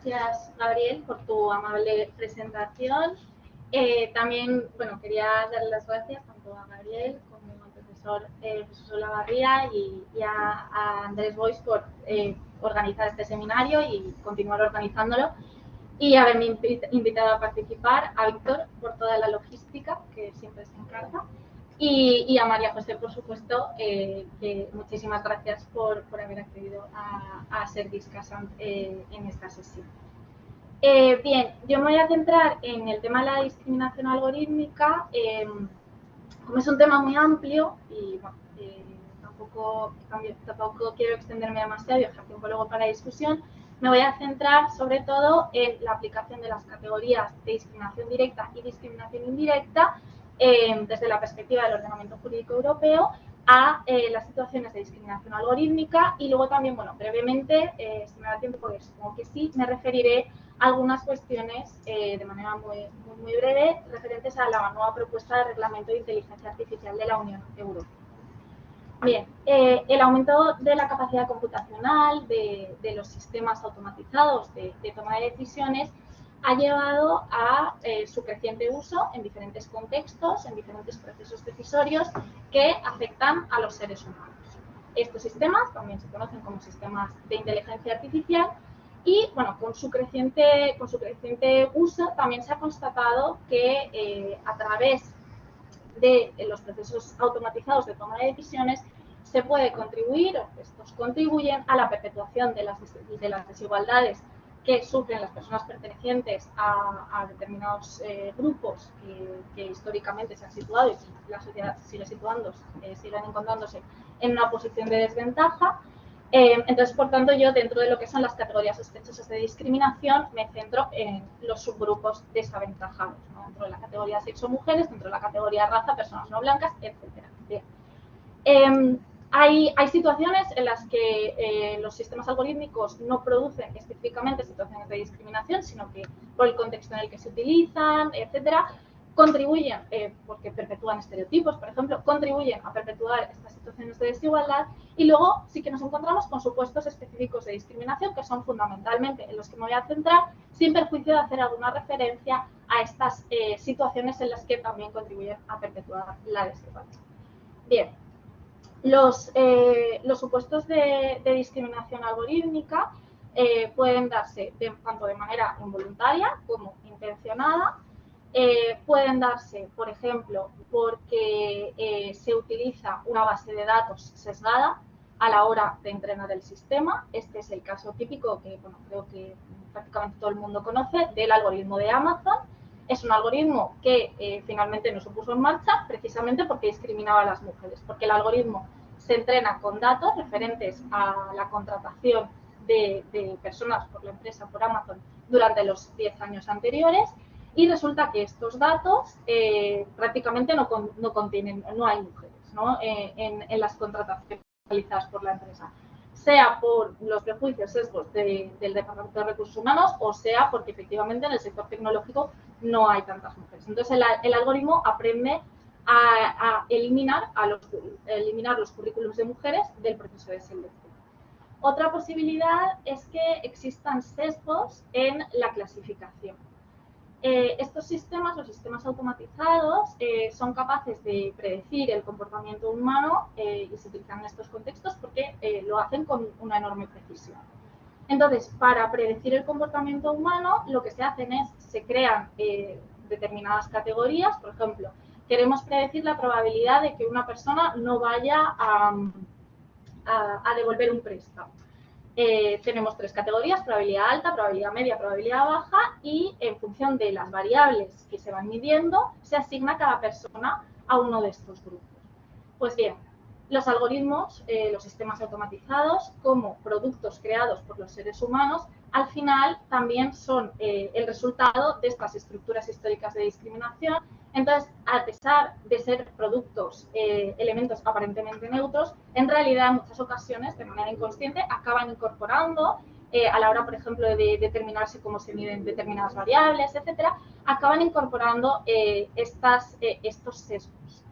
gracias, Gabriel, por tu amable presentación. También, bueno, quería dar las gracias tanto a Gabriel como al profesor Jesús Olavarría y a Andrés Boix por organizar este seminario y continuar organizándolo y haberme invitado a participar, a Víctor por toda la logística que siempre se encarga y a María José, por supuesto, que muchísimas gracias por haber accedido a ser discursant en esta sesión. Bien, yo me voy a centrar en el tema de la discriminación algorítmica. Como es un tema muy amplio y bueno, tampoco quiero extenderme demasiado y dejar tiempo luego para la discusión, me voy a centrar sobre todo en la aplicación de las categorías de discriminación directa y discriminación indirecta desde la perspectiva del ordenamiento jurídico europeo a las situaciones de discriminación algorítmica y luego también, bueno, brevemente, si me da tiempo, porque supongo que sí, me referiré a algunas cuestiones de manera muy breve referentes a la nueva propuesta de reglamento de inteligencia artificial de la Unión Europea. Bien, el aumento de la capacidad computacional de los sistemas automatizados de toma de decisiones ha llevado a su creciente uso en diferentes contextos, en diferentes procesos decisorios que afectan a los seres humanos. Estos sistemas también se conocen como sistemas de inteligencia artificial y, bueno, con su creciente uso también se ha constatado que a través de los procesos automatizados de toma de decisiones se puede contribuir, o estos contribuyen a la perpetuación de las desigualdades que sufren las personas pertenecientes a determinados grupos que históricamente se han situado y la sociedad sigue siguen encontrándose en una posición de desventaja. Entonces, por tanto, yo dentro de lo que son las categorías sospechosas de discriminación me centro en los subgrupos desaventajados, ¿no? Dentro de la categoría sexo-mujeres, dentro de la categoría raza, personas no blancas, etc. Bien. Hay situaciones en las que los sistemas algorítmicos no producen específicamente situaciones de discriminación, sino que por el contexto en el que se utilizan, etcétera, contribuyen, porque perpetúan estereotipos, por ejemplo, contribuyen a perpetuar estas situaciones de desigualdad y luego sí que nos encontramos con supuestos específicos de discriminación que son fundamentalmente en los que me voy a centrar sin perjuicio de hacer alguna referencia a estas situaciones en las que también contribuyen a perpetuar la desigualdad. Bien. Los supuestos de discriminación algorítmica pueden darse tanto de manera involuntaria como intencionada. Pueden darse, por ejemplo, porque se utiliza una base de datos sesgada a la hora de entrenar el sistema. Este es el caso típico que, bueno, creo que prácticamente todo el mundo conoce del algoritmo de Amazon. Es un algoritmo que finalmente no se puso en marcha precisamente porque discriminaba a las mujeres, porque el algoritmo se entrena con datos referentes a la contratación de personas por la empresa, por Amazon, durante los 10 años anteriores y resulta que estos datos prácticamente no hay mujeres, ¿no? en las contrataciones realizadas por la empresa, sea por los prejuicios sesgos del Departamento de Recursos Humanos o sea porque efectivamente en el sector tecnológico no hay tantas mujeres. Entonces el algoritmo aprende a eliminar los currículums de mujeres del proceso de selección. Otra posibilidad es que existan sesgos en la clasificación. Estos sistemas, los sistemas automatizados, son capaces de predecir el comportamiento humano y se utilizan en estos contextos porque lo hacen con una enorme precisión. Entonces, para predecir el comportamiento humano, lo que se hacen es, se crean determinadas categorías. Por ejemplo, queremos predecir la probabilidad de que una persona no vaya a devolver un préstamo. Tenemos 3 categorías: probabilidad alta, probabilidad media, probabilidad baja, y en función de las variables que se van midiendo, se asigna cada persona a uno de estos grupos. Pues bien, los algoritmos, los sistemas automatizados, como productos creados por los seres humanos, al final también son el resultado de estas estructuras históricas de discriminación. Entonces, a pesar de ser productos, elementos aparentemente neutros, en realidad en muchas ocasiones, de manera inconsciente, acaban incorporando, a la hora, por ejemplo, de determinarse cómo se miden determinadas variables, etcétera, acaban incorporando estos sesgos.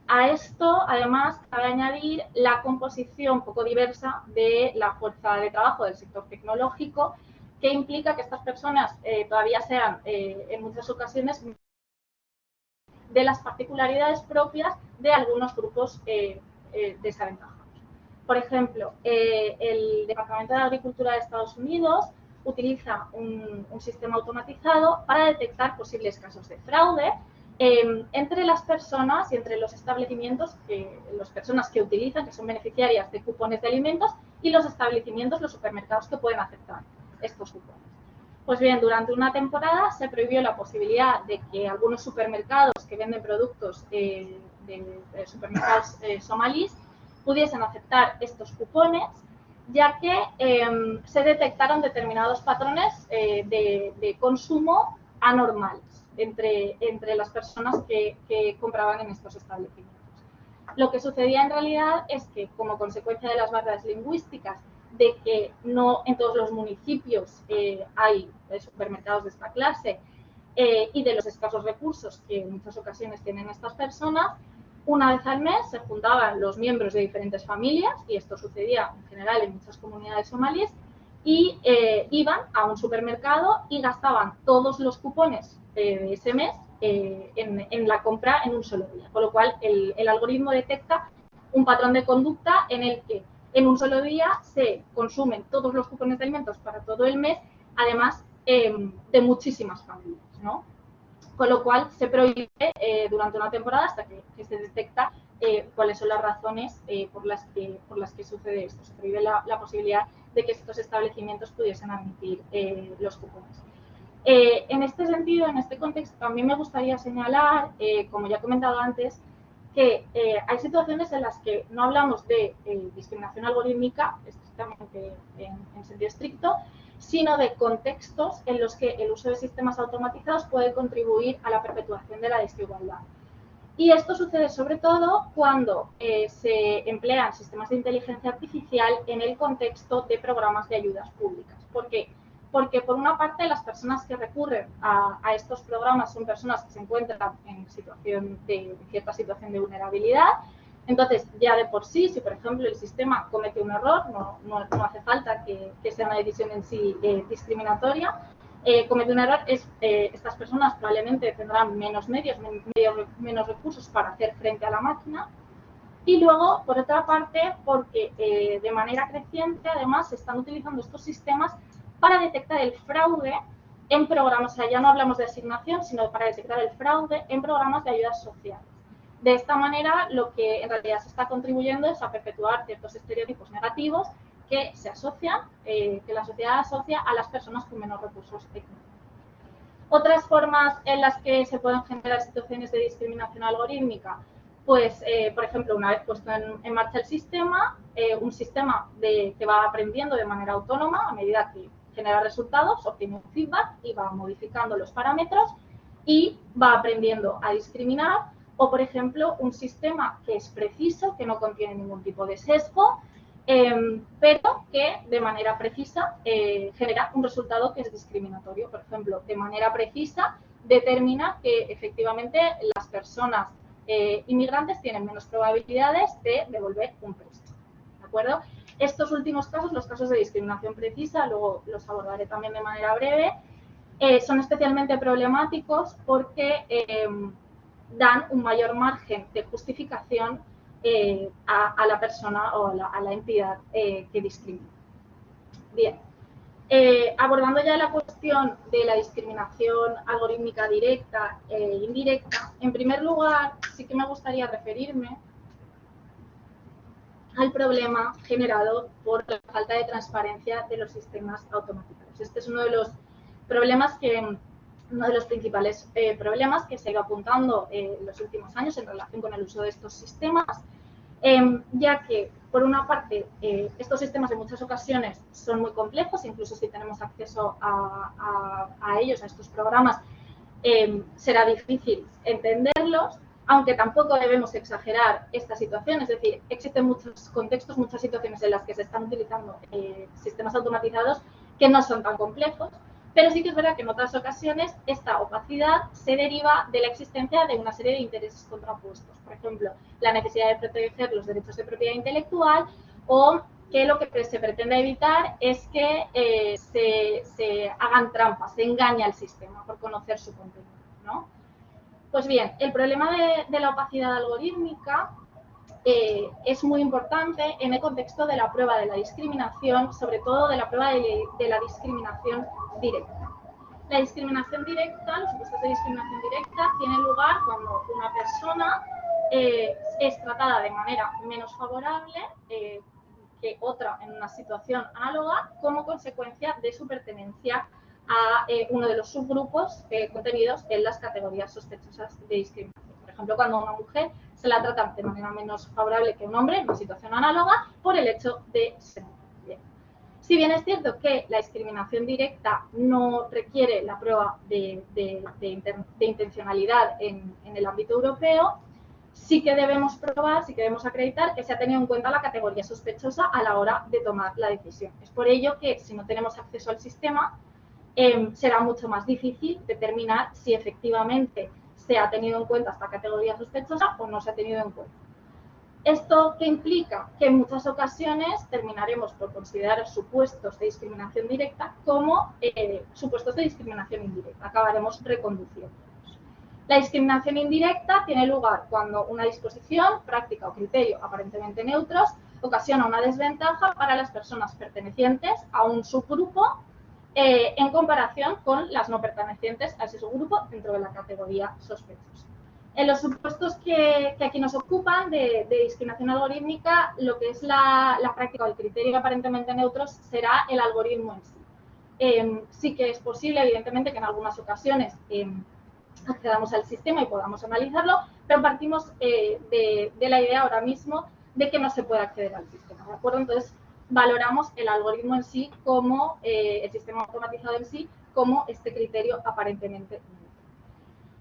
A esto, además, cabe añadir la composición poco diversa de la fuerza de trabajo del sector tecnológico, que implica que estas personas todavía sean, en muchas ocasiones, de las particularidades propias de algunos grupos desaventajados. Por ejemplo, el Departamento de Agricultura de Estados Unidos utiliza un sistema automatizado para detectar posibles casos de fraude entre las personas y entre los establecimientos, las personas que utilizan, que son beneficiarias de cupones de alimentos, y los establecimientos, los supermercados que pueden aceptar estos cupones. Pues bien, durante una temporada se prohibió la posibilidad de que algunos supermercados que venden productos de supermercados somalíes pudiesen aceptar estos cupones, ya que se detectaron determinados patrones de consumo anormales entre las personas que compraban en estos establecimientos. Lo que sucedía en realidad es que, como consecuencia de las barreras lingüísticas, de que no en todos los municipios hay supermercados de esta clase y de los escasos recursos que en muchas ocasiones tienen estas personas, una vez al mes se juntaban los miembros de diferentes familias, y esto sucedía en general en muchas comunidades somalíes, y iban a un supermercado y gastaban todos los cupones de ese mes en la compra en un solo día. Con lo cual, el algoritmo detecta un patrón de conducta en el que en un solo día se consumen todos los cupones de alimentos para todo el mes, además de muchísimas familias, ¿no? Con lo cual se prohíbe durante una temporada hasta que se detecta cuáles son las razones por las que sucede esto. Se prohíbe la posibilidad de que estos establecimientos pudiesen admitir los cupones. En este sentido, en este contexto, también me gustaría señalar, como ya he comentado antes, que hay situaciones en las que no hablamos de discriminación algorítmica, estrictamente en sentido estricto, sino de contextos en los que el uso de sistemas automatizados puede contribuir a la perpetuación de la desigualdad. Y esto sucede sobre todo cuando se emplean sistemas de inteligencia artificial en el contexto de programas de ayudas públicas. ¿Por qué? Porque, por una parte, las personas que recurren a estos programas son personas que se encuentran en cierta situación de vulnerabilidad. Entonces, ya de por sí, si por ejemplo el sistema comete un error, no hace falta que sea una decisión en sí discriminatoria, comete un error, estas personas probablemente tendrán menos medios, menos recursos para hacer frente a la máquina. Y luego, por otra parte, porque de manera creciente, además, se están utilizando estos sistemas para detectar el fraude en programas, o sea, ya no hablamos de asignación, sino para detectar el fraude en programas de ayudas sociales. De esta manera, lo que en realidad se está contribuyendo es a perpetuar ciertos estereotipos negativos que se asocian, que la sociedad asocia a las personas con menos recursos económicos. Otras formas en las que se pueden generar situaciones de discriminación algorítmica, pues, por ejemplo, una vez puesto en marcha el sistema, un sistema que va aprendiendo de manera autónoma a medida que genera resultados, obtiene un feedback y va modificando los parámetros y va aprendiendo a discriminar. O, por ejemplo, un sistema que es preciso, que no contiene ningún tipo de sesgo, pero que de manera precisa genera un resultado que es discriminatorio. Por ejemplo, de manera precisa determina que efectivamente las personas inmigrantes tienen menos probabilidades de devolver un préstamo. ¿De acuerdo? Estos últimos casos, los casos de discriminación precisa, luego los abordaré también de manera breve, son especialmente problemáticos porque dan un mayor margen de justificación a la persona o a la entidad que discrimina. Bien, abordando ya la cuestión de la discriminación algorítmica directa e indirecta, en primer lugar sí que me gustaría referirme al problema generado por la falta de transparencia de los sistemas automatizados. Este es uno de los problemas uno de los principales problemas que se ha ido apuntando en los últimos años en relación con el uso de estos sistemas, ya que, por una parte, estos sistemas en muchas ocasiones son muy complejos, incluso si tenemos acceso a ellos, a estos programas, será difícil entenderlos, aunque tampoco debemos exagerar esta situación, es decir, existen muchos contextos, muchas situaciones en las que se están utilizando sistemas automatizados que no son tan complejos, pero sí que es verdad que en otras ocasiones esta opacidad se deriva de la existencia de una serie de intereses contrapuestos. Por ejemplo, la necesidad de proteger los derechos de propiedad intelectual o que lo que se pretende evitar es que se hagan trampas, se engañe al sistema por conocer su contenido, ¿no? Pues bien, el problema de la opacidad algorítmica es muy importante en el contexto de la prueba de la discriminación, sobre todo de la prueba de la discriminación directa. La discriminación directa, los supuestos de discriminación directa, tienen lugar cuando una persona es tratada de manera menos favorable que otra en una situación análoga como consecuencia de su pertenencia a uno de los subgrupos contenidos en las categorías sospechosas de discriminación. Por ejemplo, cuando a una mujer se la trata de manera menos favorable que un hombre en una situación análoga por el hecho de ser mujer. Si bien es cierto que la discriminación directa no requiere la prueba de intencionalidad en el ámbito europeo, sí que debemos probar, sí que debemos acreditar que se ha tenido en cuenta la categoría sospechosa a la hora de tomar la decisión. Es por ello que si no tenemos acceso al sistema, será mucho más difícil determinar si efectivamente se ha tenido en cuenta esta categoría sospechosa o no se ha tenido en cuenta. ¿Esto qué implica? Que en muchas ocasiones terminaremos por considerar supuestos de discriminación directa como supuestos de discriminación indirecta. Acabaremos reconduciéndolos. La discriminación indirecta tiene lugar cuando una disposición, práctica o criterio aparentemente neutros ocasiona una desventaja para las personas pertenecientes a un subgrupo en comparación con las no pertenecientes a ese subgrupo dentro de la categoría sospechosa. En los supuestos que aquí nos ocupan de discriminación algorítmica, lo que es la práctica o el criterio aparentemente neutros será el algoritmo en sí. Sí que es posible, evidentemente, que en algunas ocasiones accedamos al sistema y podamos analizarlo, pero partimos de la idea ahora mismo de que no se puede acceder al sistema, ¿de acuerdo? Entonces, valoramos el algoritmo en sí como, el sistema automatizado en sí, como este criterio aparentemente neutro.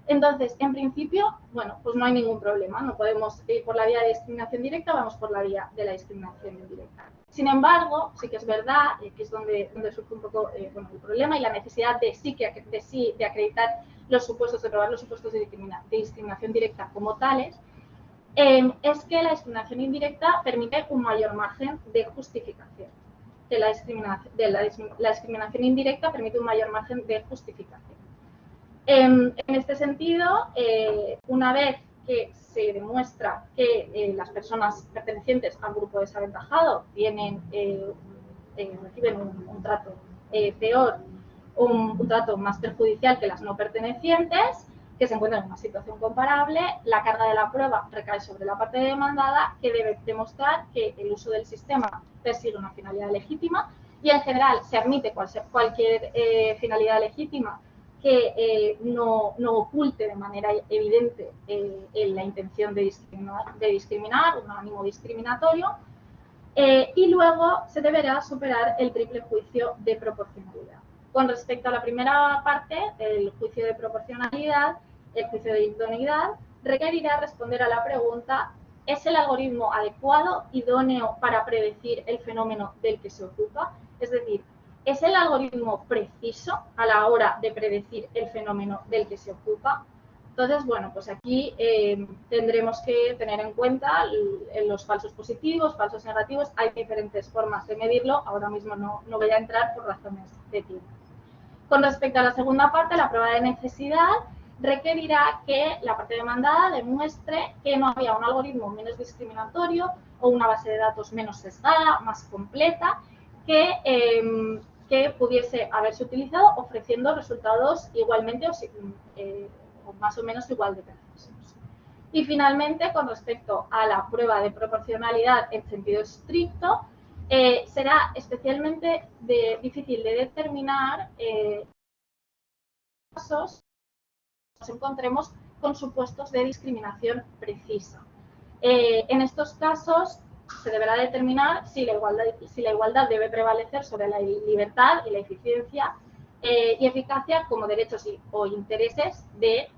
Entonces, en principio, bueno, pues no hay ningún problema, no podemos ir por la vía de discriminación directa, vamos por la vía de la discriminación indirecta. Sin embargo, sí que es verdad, que es donde surge un poco bueno, el problema y la necesidad de acreditar los supuestos, de probar los supuestos de discriminación directa como tales, es que la discriminación indirecta permite un mayor margen de justificación. La discriminación indirecta permite un mayor margen de justificación. En este sentido, una vez que se demuestra que las personas pertenecientes al grupo desaventajado reciben un trato peor, un trato más perjudicial que las no pertenecientes, que se encuentran en una situación comparable, la carga de la prueba recae sobre la parte demandada, que debe demostrar que el uso del sistema persigue una finalidad legítima y, en general, se admite cualquier finalidad legítima que no oculte de manera evidente la intención de discriminar, un ánimo discriminatorio, y luego se deberá superar el triple juicio de proporcionalidad. Con respecto a la primera parte, el juicio de proporcionalidad, el juicio de idoneidad requerirá responder a la pregunta: ¿es el algoritmo adecuado, idóneo para predecir el fenómeno del que se ocupa? Es decir, ¿es el algoritmo preciso a la hora de predecir el fenómeno del que se ocupa? Entonces, bueno, pues aquí tendremos que tener en cuenta los falsos positivos, falsos negativos. Hay diferentes formas de medirlo. Ahora mismo no voy a entrar por razones de tiempo. Con respecto a la segunda parte, la prueba de necesidad requerirá que la parte demandada demuestre que no había un algoritmo menos discriminatorio o una base de datos menos sesgada, más completa, que pudiese haberse utilizado ofreciendo resultados igualmente o más o menos igual de precisos. Y finalmente, con respecto a la prueba de proporcionalidad en sentido estricto, será especialmente difícil de determinar casos nos encontremos con supuestos de discriminación precisa. En estos casos se deberá determinar si la igualdad debe prevalecer sobre la libertad y la eficiencia y eficacia como derechos o intereses de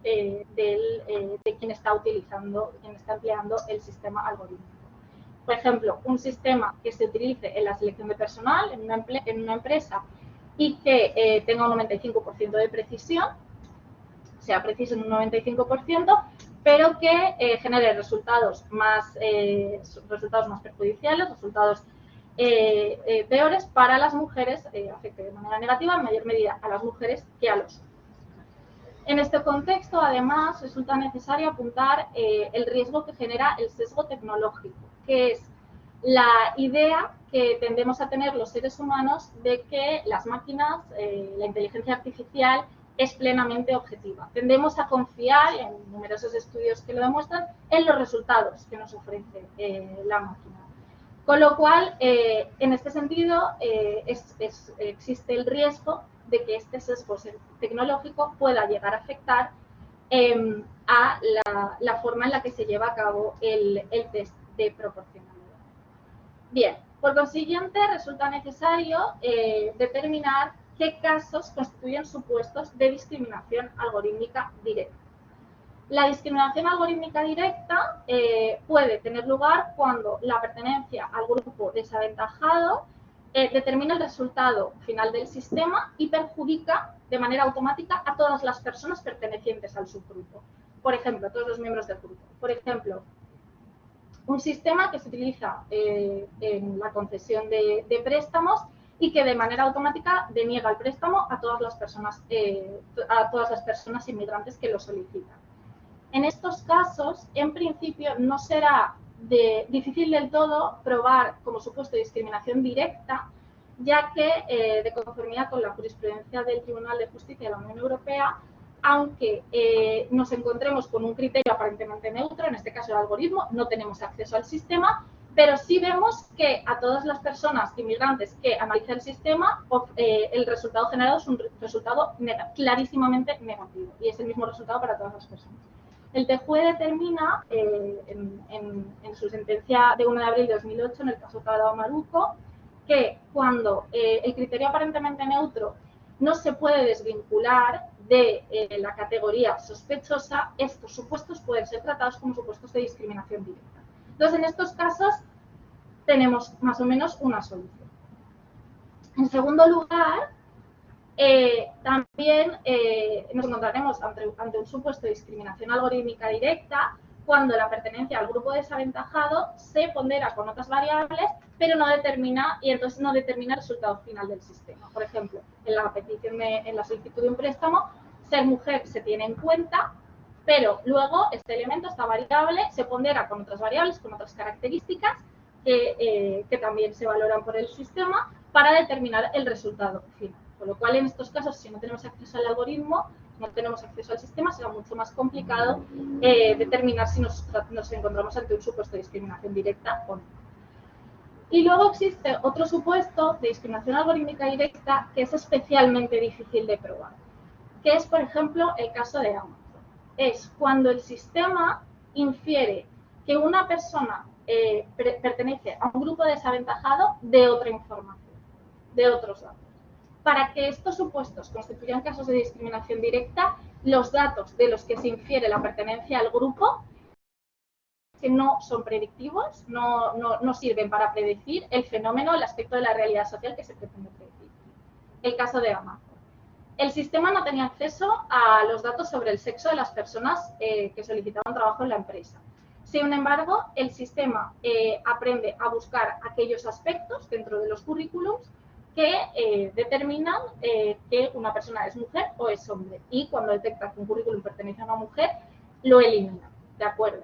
quien está empleando el sistema algorítmico. Por ejemplo, un sistema que se utilice en la selección de personal en una empresa y que tenga un 95% de precisión, sea preciso en un 95%, pero que genere resultados más perjudiciales, resultados peores para las mujeres, afecte de manera negativa en mayor medida a las mujeres que a los hombres. En este contexto, además, resulta necesario apuntar el riesgo que genera el sesgo tecnológico, que es la idea que tendemos a tener los seres humanos de que las máquinas, la inteligencia artificial, es plenamente objetiva. Tendemos a confiar, en numerosos estudios que lo demuestran, en los resultados que nos ofrece la máquina. Con lo cual, en este sentido, existe el riesgo de que este sesgo tecnológico pueda llegar a afectar a la forma en la que se lleva a cabo el test de proporcionalidad. Bien, por consiguiente, resulta necesario determinar qué casos constituyen supuestos de discriminación algorítmica directa. La discriminación algorítmica directa puede tener lugar cuando la pertenencia al grupo desaventajado determina el resultado final del sistema y perjudica de manera automática a todas las personas pertenecientes al subgrupo. Por ejemplo, todos los miembros del grupo. Por ejemplo, un sistema que se utiliza en la concesión de préstamos y que de manera automática deniega el préstamo a todas las personas inmigrantes que lo solicitan. En estos casos, en principio, no será difícil del todo probar como supuesto de discriminación directa, ya que, de conformidad con la jurisprudencia del Tribunal de Justicia de la Unión Europea, aunque nos encontremos con un criterio aparentemente neutro, en este caso el algoritmo, no tenemos acceso al sistema, pero sí vemos que a todas las personas inmigrantes que analiza el sistema, el resultado generado es un resultado clarísimamente negativo, y es el mismo resultado para todas las personas. El TJUE determina, en su sentencia de 1 de abril de 2008, en el caso Cadao Maruco, que cuando el criterio aparentemente neutro no se puede desvincular de la categoría sospechosa, estos supuestos pueden ser tratados como supuestos de discriminación directa. Entonces, en estos casos, tenemos más o menos una solución. En segundo lugar, también nos encontraremos ante un supuesto de discriminación algorítmica directa cuando la pertenencia al grupo desaventajado se pondera con otras variables, pero no determina, y entonces no determina el resultado final del sistema. Por ejemplo, en la solicitud de un préstamo, ser mujer se tiene en cuenta, pero luego este elemento, esta variable, se pondera con otras variables, con otras características que también se valoran por el sistema para determinar el resultado final. Con lo cual, en estos casos, si no tenemos acceso al algoritmo, no tenemos acceso al sistema, será mucho más complicado determinar si nos encontramos ante un supuesto de discriminación directa o no. Y luego existe otro supuesto de discriminación algorítmica directa que es especialmente difícil de probar, que es, por ejemplo, el caso de Amazon. Es cuando el sistema infiere que una persona pertenece a un grupo desaventajado de otra información, de otros datos. Para que estos supuestos constituyan casos de discriminación directa, los datos de los que se infiere la pertenencia al grupo, que no son predictivos, no sirven para predecir el fenómeno, el aspecto de la realidad social que se pretende predecir. El caso de Amazon. El sistema no tenía acceso a los datos sobre el sexo de las personas que solicitaban trabajo en la empresa. Sin embargo, el sistema aprende a buscar aquellos aspectos dentro de los currículums que determinan que una persona es mujer o es hombre. Y cuando detecta que un currículum pertenece a una mujer, lo elimina. ¿De acuerdo?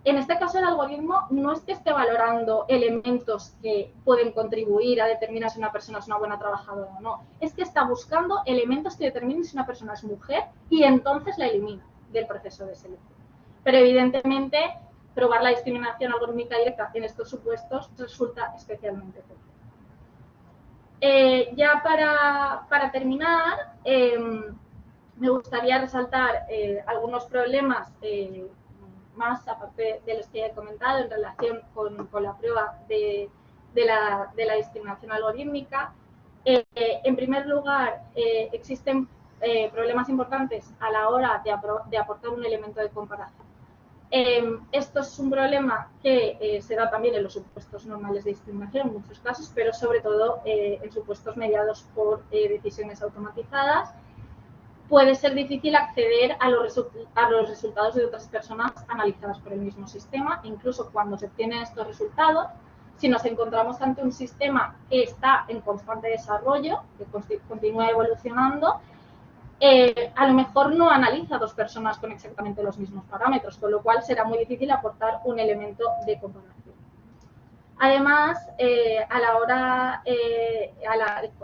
En este caso, el algoritmo no es que esté valorando elementos que pueden contribuir a determinar si una persona es una buena trabajadora o no. Es que está buscando elementos que determinen si una persona es mujer y entonces la elimina del proceso de selección. Pero, evidentemente, probar la discriminación algorítmica directa en estos supuestos resulta especialmente complejo. Ya para terminar, me gustaría resaltar algunos problemas más, aparte de los que he comentado, en relación con la prueba de la discriminación algorítmica. En primer lugar, existen problemas importantes a la hora de aportar un elemento de comparación. Esto es un problema que se da también en los supuestos normales de discriminación en muchos casos, pero sobre todo en supuestos mediados por decisiones automatizadas. Puede ser difícil acceder a los resultados de otras personas analizadas por el mismo sistema. Incluso cuando se obtienen estos resultados, si nos encontramos ante un sistema que está en constante desarrollo, que continúa evolucionando, a lo mejor no analiza a dos personas con exactamente los mismos parámetros, con lo cual será muy difícil aportar un elemento de comparación. Además, a la hora,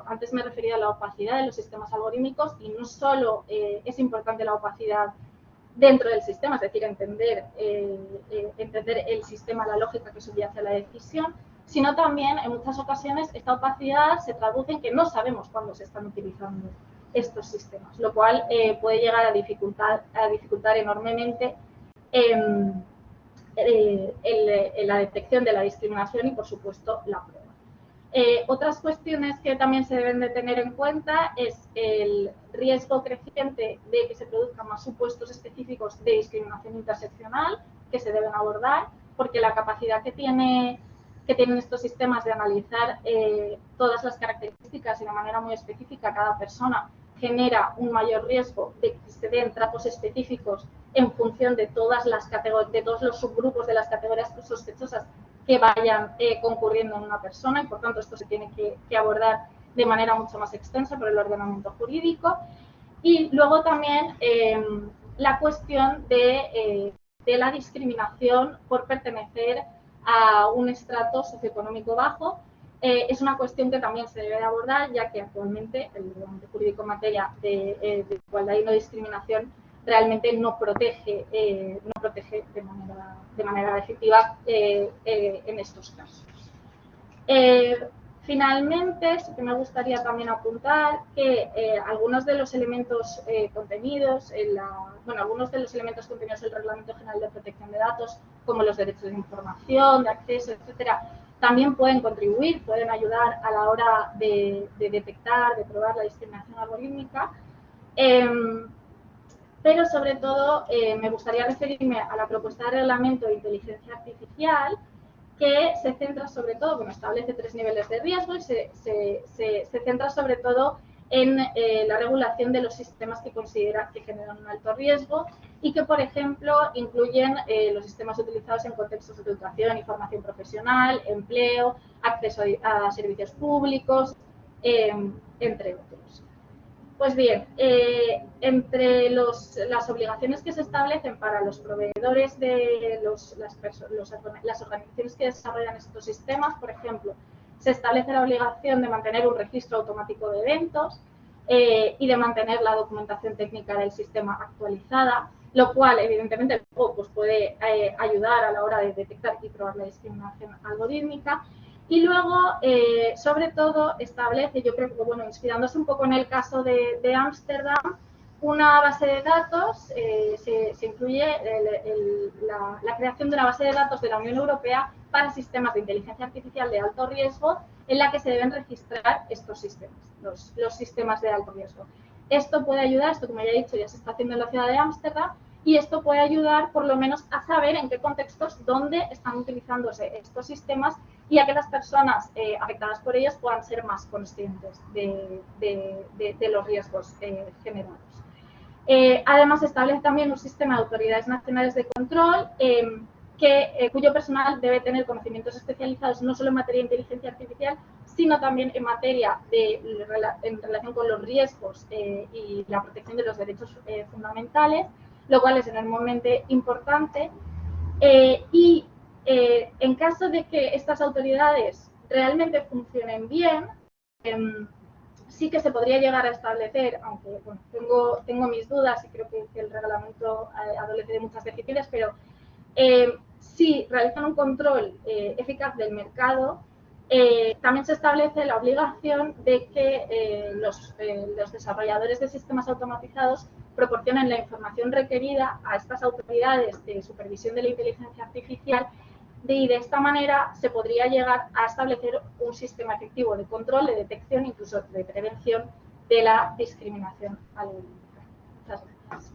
antes me refería a la opacidad de los sistemas algorítmicos, y no solo es importante la opacidad dentro del sistema, es decir, entender el sistema, la lógica que subyace a la decisión, sino también en muchas ocasiones esta opacidad se traduce en que no sabemos cuándo se están utilizando estos sistemas, lo cual puede llegar a dificultar enormemente la detección de la discriminación y, por supuesto, la prueba. Otras cuestiones que también se deben de tener en cuenta es el riesgo creciente de que se produzcan más supuestos específicos de discriminación interseccional que se deben abordar, porque la capacidad que tienen estos sistemas de analizar todas las características y de manera muy específica cada persona genera un mayor riesgo de que se den tratos específicos en función de todas las categorías, de todos los subgrupos de las categorías sospechosas que vayan concurriendo en una persona, y por tanto esto se tiene que abordar de manera mucho más extensa por el ordenamiento jurídico. Y luego también la cuestión de la discriminación por pertenecer a un estrato socioeconómico bajo. Es una cuestión que también se debe de abordar, ya que actualmente el ordenamiento jurídico en materia de igualdad y no discriminación realmente no protege de manera efectiva en estos casos. Finalmente, sí que me gustaría también apuntar que algunos de los elementos contenidos en algunos de los elementos contenidos en el Reglamento General de Protección de Datos, como los derechos de información, de acceso, etcétera, también pueden contribuir, pueden ayudar a la hora de detectar, de probar la discriminación algorítmica. Pero sobre todo me gustaría referirme a la propuesta de reglamento de inteligencia artificial, que se centra sobre todo, bueno, establece 3 niveles de riesgo y se centra sobre todo en la regulación de los sistemas que considera que generan un alto riesgo y que, por ejemplo, incluyen los sistemas utilizados en contextos de educación y formación profesional, empleo, acceso a servicios públicos, entre otros. Pues bien, entre las obligaciones que se establecen para los proveedores de las organizaciones que desarrollan estos sistemas, por ejemplo, se establece la obligación de mantener un registro automático de eventos y de mantener la documentación técnica del sistema actualizada, lo cual, evidentemente, pues puede ayudar a la hora de detectar y probar la discriminación algorítmica. Y luego, sobre todo, establece, yo creo que, bueno, inspirándose un poco en el caso de Ámsterdam, una base de datos, se incluye la creación de una base de datos de la Unión Europea para sistemas de inteligencia artificial de alto riesgo, en la que se deben registrar estos sistemas, los sistemas de alto riesgo. Esto puede ayudar, esto como ya he dicho, ya se está haciendo en la ciudad de Ámsterdam, y esto puede ayudar por lo menos a saber en qué contextos, dónde están utilizándose estos sistemas y a que las personas afectadas por ellos puedan ser más conscientes de los riesgos generados. Además, establece también un sistema de autoridades nacionales de control cuyo personal debe tener conocimientos especializados no solo en materia de inteligencia artificial, sino también en materia en relación con los riesgos y la protección de los derechos fundamentales, lo cual es enormemente importante. En caso de que estas autoridades realmente funcionen bien, sí que se podría llegar a establecer, aunque bueno, tengo mis dudas y creo que el reglamento adolece de muchas deficiencias, pero si realizan un control eficaz del mercado, también se establece la obligación de que los desarrolladores de sistemas automatizados proporcionen la información requerida a estas autoridades de supervisión de la inteligencia artificial, y de esta manera se podría llegar a establecer un sistema efectivo de control, de detección, incluso de prevención de la discriminación algorítmica. Muchas gracias.